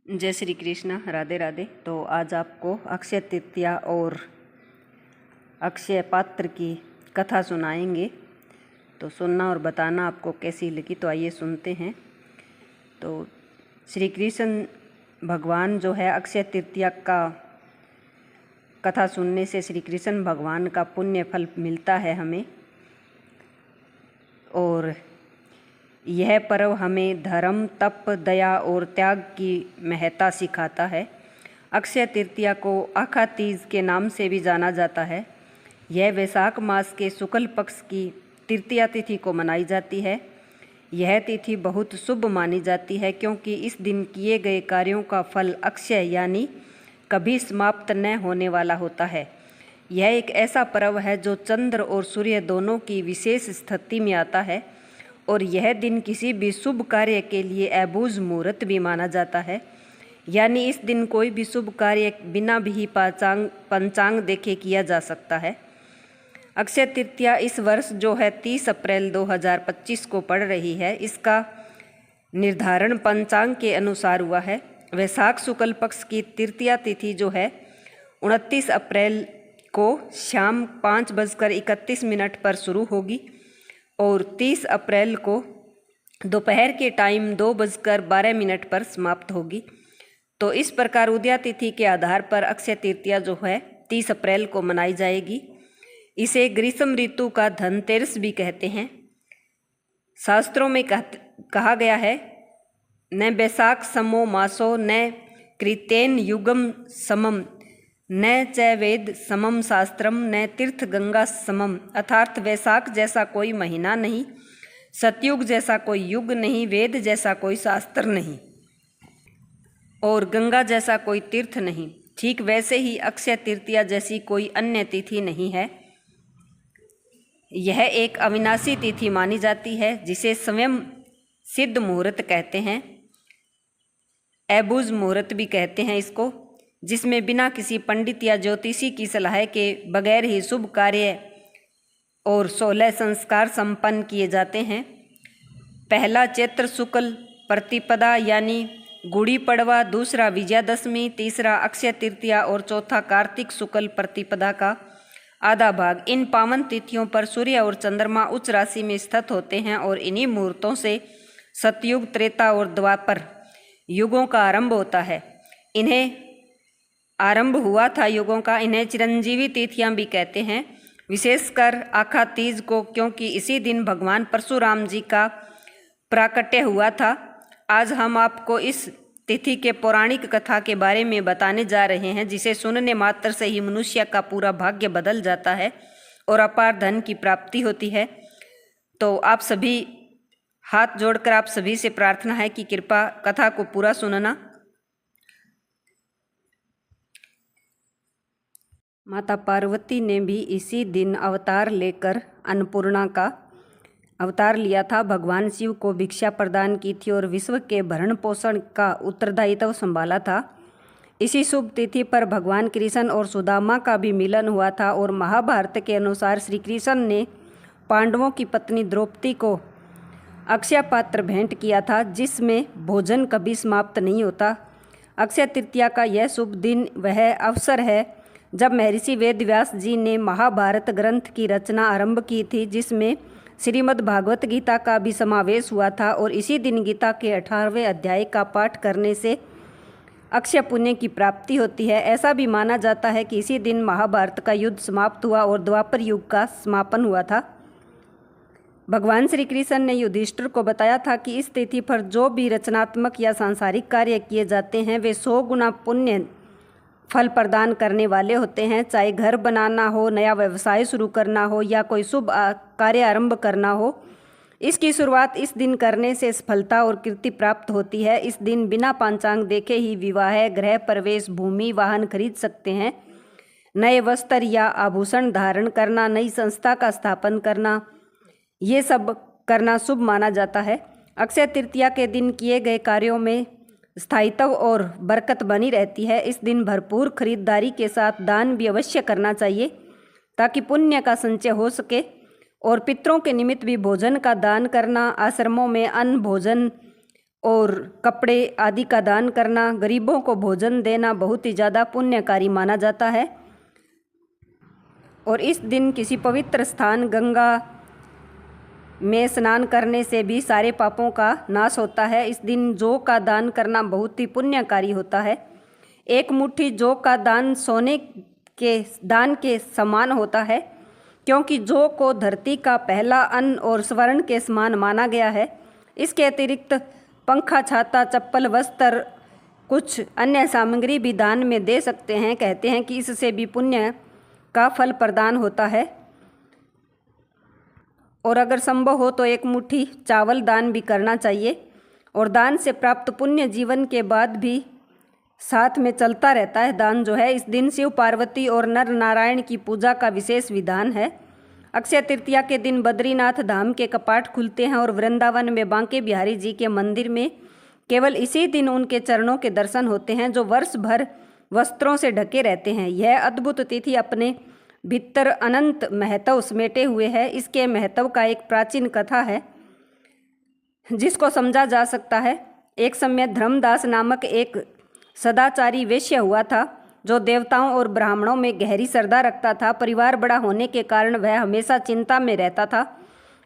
जय श्री कृष्ण, राधे राधे। तो आज आपको अक्षय तृतीया और अक्षय पात्र की कथा सुनाएंगे। तो सुनना और बताना आपको कैसी लगी। तो आइए सुनते हैं। तो श्री कृष्ण भगवान जो है अक्षय तृतीया का कथा सुनने से श्री कृष्ण भगवान का पुण्य फल मिलता है हमें, और यह पर्व हमें धर्म, तप, दया और त्याग की महत्ता सिखाता है। अक्षय तृतीया को आखा तीज के नाम से भी जाना जाता है। यह वैशाख मास के शुक्ल पक्ष की तृतीया तिथि को मनाई जाती है। यह तिथि बहुत शुभ मानी जाती है क्योंकि इस दिन किए गए कार्यों का फल अक्षय यानी कभी समाप्त न होने वाला होता है। यह एक ऐसा पर्व है जो चंद्र और सूर्य दोनों की विशेष स्थिति में आता है, और यह दिन किसी भी शुभ कार्य के लिए अबूझ मुहूर्त भी माना जाता है। यानी इस दिन कोई भी शुभ कार्य बिना भी पंचांग देखे किया जा सकता है। अक्षय तृतीया इस वर्ष जो है 30 अप्रैल 2025 को पड़ रही है। इसका निर्धारण पंचांग के अनुसार हुआ है। वैशाख शुक्ल पक्ष की तृतीया तिथि जो है 29 अप्रैल को शाम 5:31 पर शुरू होगी और 30 अप्रैल को दोपहर के टाइम 2:12 पर समाप्त होगी। तो इस प्रकार उदया तिथि के आधार पर अक्षय तृतीया जो है 30 अप्रैल को मनाई जाएगी। इसे ग्रीष्म ऋतु का धनतेरस भी कहते हैं। शास्त्रों में कहा गया है, न वैशाख समो मासो न कृतेन युगम समम न च वेद समम शास्त्रम न तीर्थ गंगा समम। अर्थात वैशाख जैसा कोई महीना नहीं, सतयुग जैसा कोई युग नहीं, वेद जैसा कोई शास्त्र नहीं और गंगा जैसा कोई तीर्थ नहीं। ठीक वैसे ही अक्षय तृतीया जैसी कोई अन्य तिथि नहीं है। यह एक अविनाशी तिथि मानी जाती है जिसे स्वयं सिद्ध मुहूर्त कहते हैं, अबूझ मुहूर्त भी कहते हैं इसको, जिसमें बिना किसी पंडित या ज्योतिषी की सलाह के बगैर ही शुभ कार्य और 16 संस्कार संपन्न किए जाते हैं। पहला चैत्र शुक्ल प्रतिपदा यानी गुड़ी पड़वा, दूसरा विजयादशमी, तीसरा अक्षय तृतीया और चौथा कार्तिक शुक्ल प्रतिपदा का आधा भाग। इन पावन तिथियों पर सूर्य और चंद्रमा उच्च राशि में स्थित होते हैं और इन्हीं मुहूर्तों से सतयुग, त्रेता और द्वापर युगों का आरंभ होता है। इन्हें आरंभ हुआ था युगों का। इन्हें चिरंजीवी तिथियां भी कहते हैं, विशेषकर आखा तीज को, क्योंकि इसी दिन भगवान परशुराम जी का प्राकट्य हुआ था। आज हम आपको इस तिथि के पौराणिक कथा के बारे में बताने जा रहे हैं, जिसे सुनने मात्र से ही मनुष्य का पूरा भाग्य बदल जाता है और अपार धन की प्राप्ति होती है। तो आप सभी हाथ जोड़कर आप सभी से प्रार्थना है कि कृपा कथा को पूरा सुनना। माता पार्वती ने भी इसी दिन अवतार लेकर अन्नपूर्णा का अवतार लिया था। भगवान शिव को भिक्षा प्रदान की थी और विश्व के भरण पोषण का उत्तरदायित्व संभाला था। इसी शुभ तिथि पर भगवान कृष्ण और सुदामा का भी मिलन हुआ था और महाभारत के अनुसार श्री कृष्ण ने पांडवों की पत्नी द्रौपदी को अक्षय पात्र भेंट किया था, जिसमें भोजन कभी समाप्त नहीं होता। अक्षय तृतीया का यह शुभ दिन वह अवसर है जब महर्षि वेदव्यास जी ने महाभारत ग्रंथ की रचना आरंभ की थी, जिसमें श्रीमद् भागवत गीता का भी समावेश हुआ था। और इसी दिन गीता के 18वें अध्याय का पाठ करने से अक्षय पुण्य की प्राप्ति होती है। ऐसा भी माना जाता है कि इसी दिन महाभारत का युद्ध समाप्त हुआ और द्वापर युग का समापन हुआ था। भगवान श्री कृष्ण ने युधिष्ठिर को बताया था कि इस तिथि पर जो भी रचनात्मक या सांसारिक कार्य किए जाते हैं वे 100 गुना पुण्य फल प्रदान करने वाले होते हैं। चाहे घर बनाना हो, नया व्यवसाय शुरू करना हो या कोई शुभ कार्य आरंभ करना हो, इसकी शुरुआत इस दिन करने से सफलता और कीर्ति प्राप्त होती है। इस दिन बिना पंचांग देखे ही विवाह, गृह प्रवेश, भूमि, वाहन खरीद सकते हैं। नए वस्त्र या आभूषण धारण करना, नई संस्था का स्थापन करना, ये सब करना शुभ माना जाता है। अक्षय तृतीया के दिन किए गए कार्यों में स्थायित्व और बरकत बनी रहती है। इस दिन भरपूर खरीदारी के साथ दान भी अवश्य करना चाहिए ताकि पुण्य का संचय हो सके। और पितरों के निमित्त भी भोजन का दान करना, आश्रमों में अन्न भोजन और कपड़े आदि का दान करना, गरीबों को भोजन देना बहुत ही ज़्यादा पुण्यकारी माना जाता है। और इस दिन किसी पवित्र स्थान गंगा में स्नान करने से भी सारे पापों का नाश होता है। इस दिन जौ का दान करना बहुत ही पुण्यकारी होता है। एक मुट्ठी जौ का दान सोने के दान के समान होता है, क्योंकि जौ को धरती का पहला अन्न और स्वर्ण के समान माना गया है। इसके अतिरिक्त पंखा, छाता, चप्पल, वस्त्र, कुछ अन्य सामग्री भी दान में दे सकते हैं। कहते हैं कि इससे भी पुण्य का फल प्रदान होता है। और अगर संभव हो तो एक मुट्ठी चावल दान भी करना चाहिए। और दान से प्राप्त पुण्य जीवन के बाद भी साथ में चलता रहता है। दान जो है, इस दिन शिव पार्वती और नर नारायण की पूजा का विशेष विधान है। अक्षय तृतीया के दिन बद्रीनाथ धाम के कपाट खुलते हैं और वृंदावन में बांके बिहारी जी के मंदिर में केवल इसी दिन उनके चरणों के दर्शन होते हैं, जो वर्ष भर वस्त्रों से ढके रहते हैं। यह अद्भुत तिथि अपने भीतर अनंत महत्व समेटे हुए है। इसके महत्व का एक प्राचीन कथा है जिसको समझा जा सकता है। एक समय धर्मदास नामक एक सदाचारी वैश्य हुआ था, जो देवताओं और ब्राह्मणों में गहरी श्रद्धा रखता था। परिवार बड़ा होने के कारण वह हमेशा चिंता में रहता था।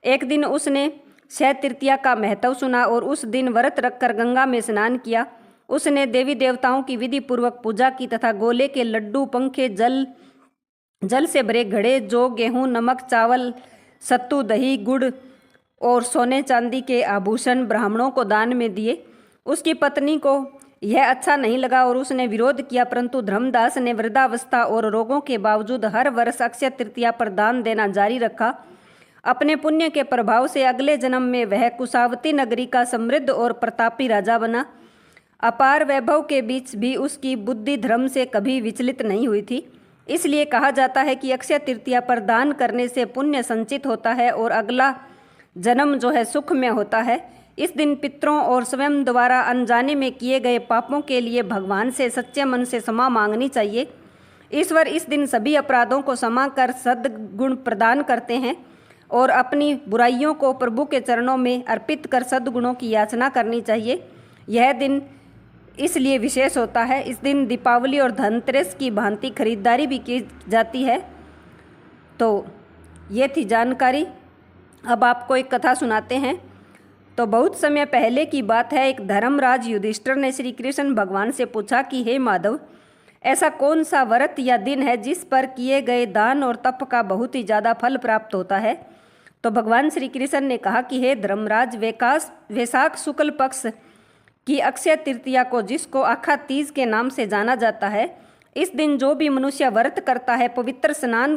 एक दिन उसने क्षय तृतीया का महत्व सुना और उस दिन व्रत रखकर गंगा में स्नान किया। उसने देवी देवताओं की विधि पूर्वक पूजा की तथा गोले के लड्डू, पंखे, जल से भरे घड़े, जौ, गेहूँ, नमक, चावल, सत्तू, दही, गुड़ और सोने चांदी के आभूषण ब्राह्मणों को दान में दिए। उसकी पत्नी को यह अच्छा नहीं लगा और उसने विरोध किया, परंतु धर्मदास ने वृद्धावस्था और रोगों के बावजूद हर वर्ष अक्षय तृतीया पर दान देना जारी रखा। अपने पुण्य के प्रभाव से अगले जन्म में वह कुशावती नगरी का समृद्ध और प्रतापी राजा बना। अपार वैभव के बीच भी उसकी बुद्धि धर्म से कभी विचलित नहीं हुई थी। इसलिए कहा जाता है कि अक्षय तृतीया पर दान करने से पुण्य संचित होता है और अगला जन्म जो है सुख में होता है। इस दिन पितरों और स्वयं द्वारा अनजाने में किए गए पापों के लिए भगवान से सच्चे मन से क्षमा मांगनी चाहिए। ईश्वर इस दिन सभी अपराधों को क्षमा कर सद्गुण प्रदान करते हैं और अपनी बुराइयों को प्रभु के चरणों में अर्पित कर सद्गुणों की याचना करनी चाहिए। यह दिन इसलिए विशेष होता है। इस दिन दीपावली और धनतेरस की भांति खरीदारी भी की जाती है। तो ये थी जानकारी। अब आपको एक कथा सुनाते हैं। तो बहुत समय पहले की बात है, एक धर्मराज युधिष्ठिर ने श्री कृष्ण भगवान से पूछा कि हे माधव, ऐसा कौन सा व्रत या दिन है जिस पर किए गए दान और तप का बहुत ही ज़्यादा फल प्राप्त होता है। तो भगवान श्री कृष्ण ने कहा कि हे धर्मराज, वैशाख शुक्ल पक्ष की अक्षय तृतीया को, जिसको आखा तीज के नाम से जाना जाता है, इस दिन जो भी मनुष्य व्रत करता है, पवित्र स्नान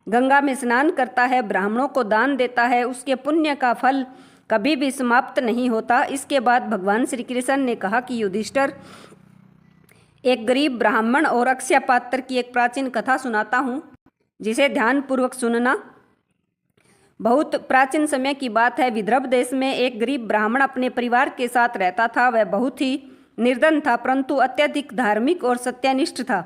गंगा में स्नान करता है, ब्राह्मणों को दान देता है, उसके पुण्य का फल कभी भी समाप्त नहीं होता। इसके बाद भगवान श्री कृष्ण ने कहा कि युधिष्ठिर, एक गरीब ब्राह्मण और अक्षय पात्र की एक प्राचीन कथा सुनाता हूँ, जिसे ध्यानपूर्वक सुनना। बहुत प्राचीन समय की बात है। विदर्भ देश में एक गरीब ब्राह्मण अपने परिवार के साथ रहता था। वह बहुत ही निर्धन था, परंतु अत्यधिक धार्मिक और सत्यनिष्ठ था।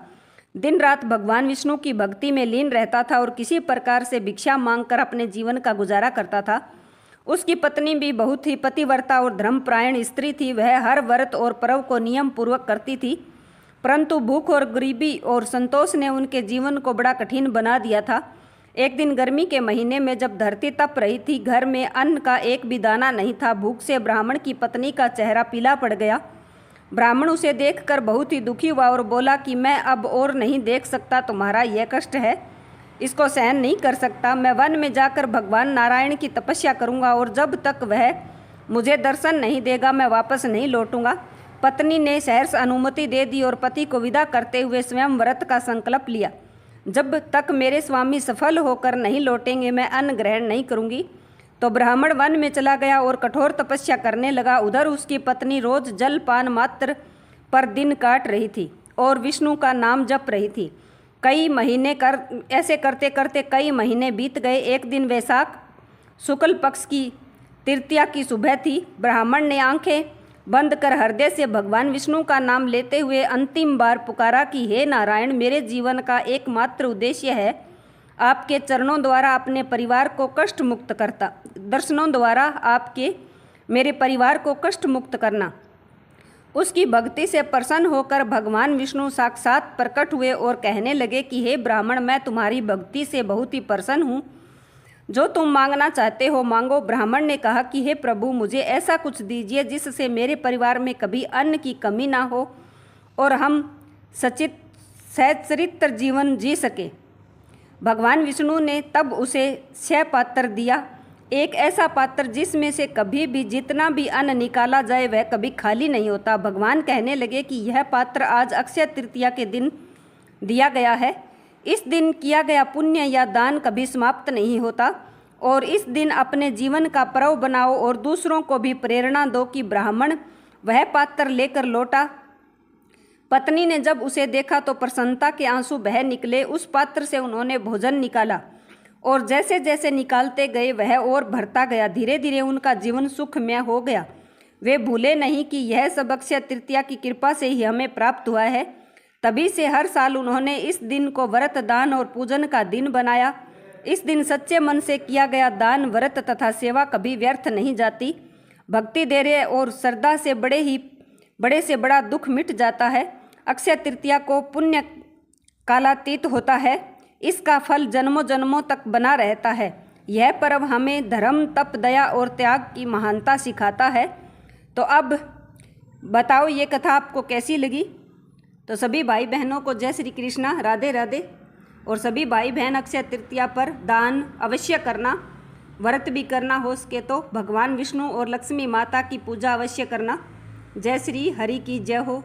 दिन रात भगवान विष्णु की भक्ति में लीन रहता था और किसी प्रकार से भिक्षा मांगकर अपने जीवन का गुजारा करता था। उसकी पत्नी भी बहुत ही पतिव्रता और धर्मपरायण स्त्री थी। वह हर व्रत और पर्व को नियम पूर्वक करती थी, परंतु भूख और गरीबी और संतोष ने उनके जीवन को बड़ा कठिन बना दिया था। एक दिन गर्मी के महीने में जब धरती तप रही थी, घर में अन्न का एक भी दाना नहीं था। भूख से ब्राह्मण की पत्नी का चेहरा पीला पड़ गया। ब्राह्मण उसे देखकर बहुत ही दुखी हुआ और बोला कि मैं अब और नहीं देख सकता, तुम्हारा यह कष्ट है, इसको सहन नहीं कर सकता। मैं वन में जाकर भगवान नारायण की तपस्या करूंगा और जब तक वह मुझे दर्शन नहीं देगा मैं वापस नहीं लौटूंगा। पत्नी ने सहर्ष अनुमति दे दी और पति को विदा करते हुए स्वयं व्रत का संकल्प लिया। जब तक मेरे स्वामी सफल होकर नहीं लौटेंगे मैं अन्न ग्रहण नहीं करूंगी। तो ब्राह्मण वन में चला गया और कठोर तपस्या करने लगा। उधर उसकी पत्नी रोज जलपान मात्र पर दिन काट रही थी और विष्णु का नाम जप रही थी। ऐसे करते करते कई महीने बीत गए। एक दिन वैशाख शुक्ल पक्ष की तृतीया की सुबह थी। ब्राह्मण ने आंखें बंद कर हृदय से भगवान विष्णु का नाम लेते हुए अंतिम बार पुकारा कि हे नारायण, मेरे जीवन का एकमात्र उद्देश्य है आपके चरणों द्वारा अपने परिवार को कष्ट मुक्त करता, दर्शनों द्वारा आपके मेरे परिवार को कष्ट मुक्त करना। उसकी भक्ति से प्रसन्न होकर भगवान विष्णु साक्षात प्रकट हुए और कहने लगे कि हे ब्राह्मण, मैं तुम्हारी भक्ति से बहुत ही प्रसन्न हूँ। जो तुम मांगना चाहते हो मांगो। ब्राह्मण ने कहा कि हे प्रभु, मुझे ऐसा कुछ दीजिए जिससे मेरे परिवार में कभी अन्न की कमी ना हो और हम सच्चरित्र जीवन जी सके। भगवान विष्णु ने तब उसे 6 पात्र दिया। एक ऐसा पात्र जिसमें से कभी भी जितना भी अन्न निकाला जाए वह कभी खाली नहीं होता। भगवान कहने लगे कि यह पात्र आज अक्षय तृतीया के दिन दिया गया है। इस दिन किया गया पुण्य या दान कभी समाप्त नहीं होता और इस दिन अपने जीवन का पर्व बनाओ और दूसरों को भी प्रेरणा दो कि ब्राह्मण वह पात्र लेकर लौटा। पत्नी ने जब उसे देखा तो प्रसन्नता के आंसू बह निकले। उस पात्र से उन्होंने भोजन निकाला और जैसे जैसे निकालते गए वह और भरता गया। धीरे धीरे उनका जीवन सुखमय हो गया। वे भूले नहीं कि यह सब अक्षय तृतीया की कृपा से ही हमें प्राप्त हुआ है। तभी से हर साल उन्होंने इस दिन को व्रत, दान और पूजन का दिन बनाया। इस दिन सच्चे मन से किया गया दान, व्रत तथा सेवा कभी व्यर्थ नहीं जाती। भक्ति, धैर्य और श्रद्धा से बड़े से बड़ा दुख मिट जाता है। अक्षय तृतीया को पुण्य कालातीत होता है। इसका फल जन्मों जन्मों तक बना रहता है। यह पर्व हमें धर्म, तप, दया और त्याग की महानता सिखाता है। तो अब बताओ ये कथा आपको कैसी लगी। तो सभी भाई बहनों को जय श्री कृष्णा, राधे राधे। और सभी भाई बहन अक्षय तृतीया पर दान अवश्य करना, व्रत भी करना हो सके तो भगवान विष्णु और लक्ष्मी माता की पूजा अवश्य करना। जय श्री हरि की जय हो।